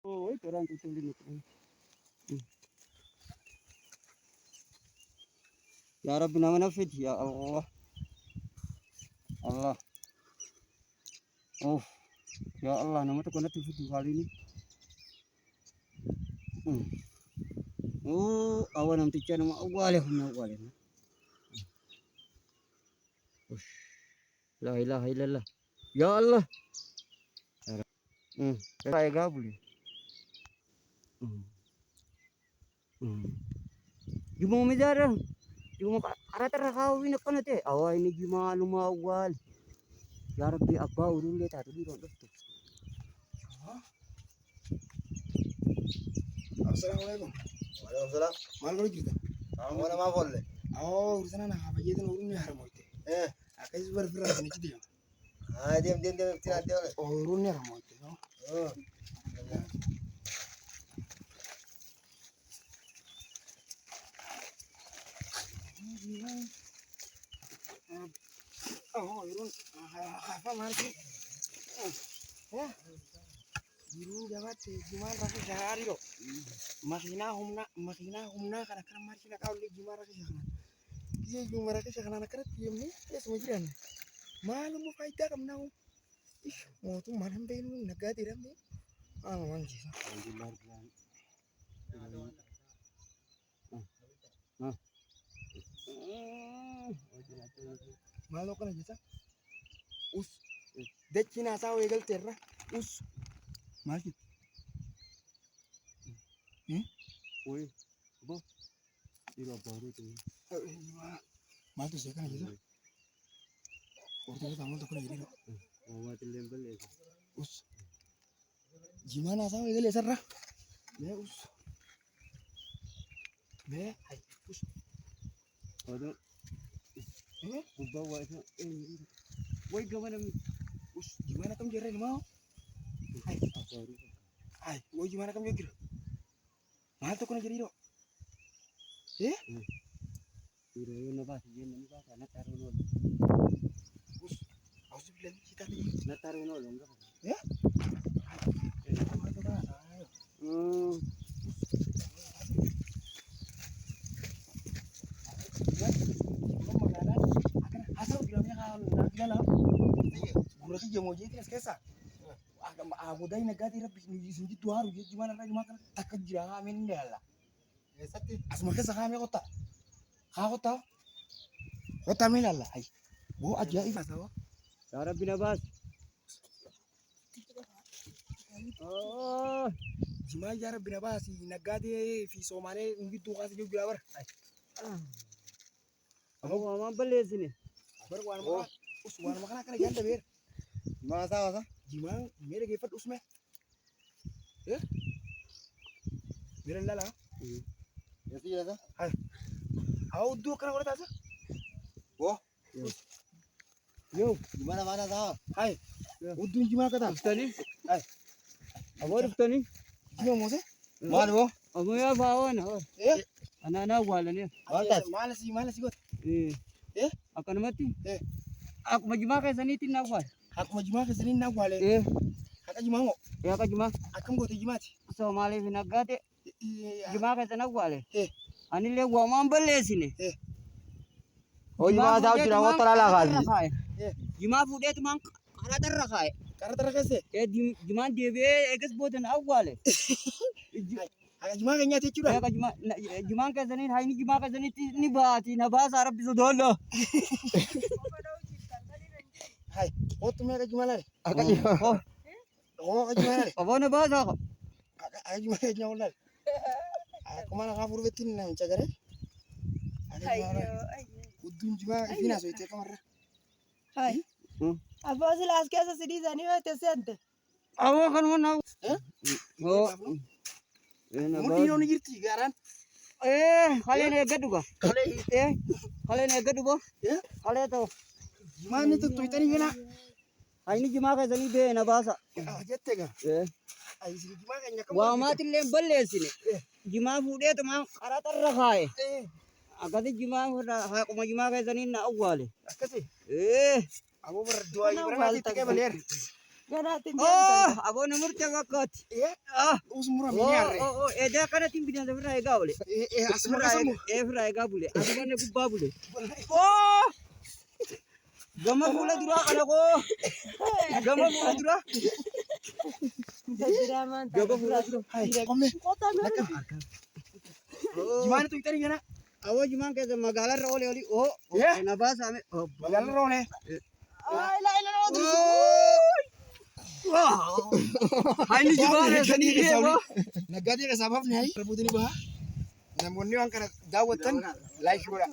Oh, itu orang tutulin itu. Ya Rabbi nama nafid ya Allah. Allah. Oh, ya Allah nama tuh kena tuh kali ini. Oh, awan nanti cina nama awal ya. Ush, la ilaha illallah. Ya Allah. Kayak gabul ya. Gimana mejarang? Gimana arah terkau ini kan nanti? Awal ini gimana awal? Ya Rabbi abba urun lihat ada di ruang itu. Assalamualaikum. Waalaikumsalam. Maal kalo jirta? Mana ma folle? Awoo ursana na hafa jeetan urunni haramoyte. Akkas barfirraa kana citi yam. Dem tina tole. Urunni haramoyte. Oh. Urun hafa marti. Ya. Biru jawat gimana rasa sehari lo. Makina humna kana kana marti na kau lihat gimana rasa sehari. Iya gimana rasa sehari anak kerja diam nih. Ya semua jiran. Malu mau faida kamu nau. Ih, mau tuh malam pengen negati ramai. Manji. Malu kan aja us dechina sawo egal terra us masjid Woi, apa? Ira baru itu. matu sih kan aja waktu kamu tuh kena jadi Oh, mati lembel ya. us gimana sawo egal ya serra ya us be hai us Ada bawa itu. Woi, gimana? us gimana kamu jadi mau hai Baru. hai woi gimana kamu jadi mahal tuh kena jadi lo Ira yun na ba? Sige na ba? Nataro no. us harus bilang kita nih Nataro no lang. ya kamu tuh kan asal bilangnya kalau nak dalam berarti dia mau jadi kesa aku dah negati rabbi ni sini tuh harus gimana lagi makan tak kerja amin dala asma kesa kami kota kota melala hai bu aja ini tahu Sarap binabas. Oh, gimana cara binabasi negati fi somale gitu kasih juga ber ako mama beli sini. berwarna makan warna makan akan ganda ber Masa. gimana mere gefat usme ya mere lala Ya sih ya. au dua kena kota sa Yo, Gimana mana tahu? hai udun gimana kata tani. Ay. Awar tani. gimana mau sih Mana bo? Amo ya bawa na. Anak wala niya. malas sih got Akan mati. Eh. Aku majima sa nitin na wal. aku mau gimana kesini nak wale kata gimana mau Ya ka jima. akan gue gimana So mali binagate. iya Jima sa na wale. Eh. Anile wa mambele sini. Oh, gimana tahu tidak mau terlalu kali. Jima fude tu mang karatar rakai. karena terkasih Jima debe egas bodan awale. agak gimana kayaknya sih curah Ya ka jima ka zanin haini jima ka zanin ni ba ti na ba sarap bisu dolo. hai tuh mereka gimana nih Oh, agak gimana nih apa na ba sa ko? agak gimana nyawa aku mana kabur betin nih cagare agak gimana udun gimana ini so itu kamar Hai. Apa sih las kesa sidi zani wa tesente. Awo kan mo na. Oh. mau di noni girti garan Kalian hegat juga. Kalian hegat juga. Kalian tahu. gimana tuh itu ini gimana Ini jima ka zani be na basa. jette ga ai sih gimana kayaknya Wa mati lembel le sini. Jima fude tu mang karatar rakai. Agati jima ha ko jima ka zani na awale. kasih Eh, aku berdua ibarat nanti tiga beler Ganatin Oh, abo nomor cakot. Eh, Ah, usmura oh, miniare. oh, eda kana timbidan sabra ega boleh. Asma kasamu. Efra ega boleh. Adu mana gubba boleh. Oh, gama bola dura kana ko. Gama bola dura. Gama bola dura. Hai, komme. Kota meron. Oh, Gimana tuh tadi gana? abo juman ke magala role oli. Oh, Ya? nabas ame. Oh, Magala role. Ay, la Wow. Hai ni juman ke sendiri abo. Nagadi ka sabab ni hai. Rebutin ba? Namun ni ang kana dawatan. Like wala.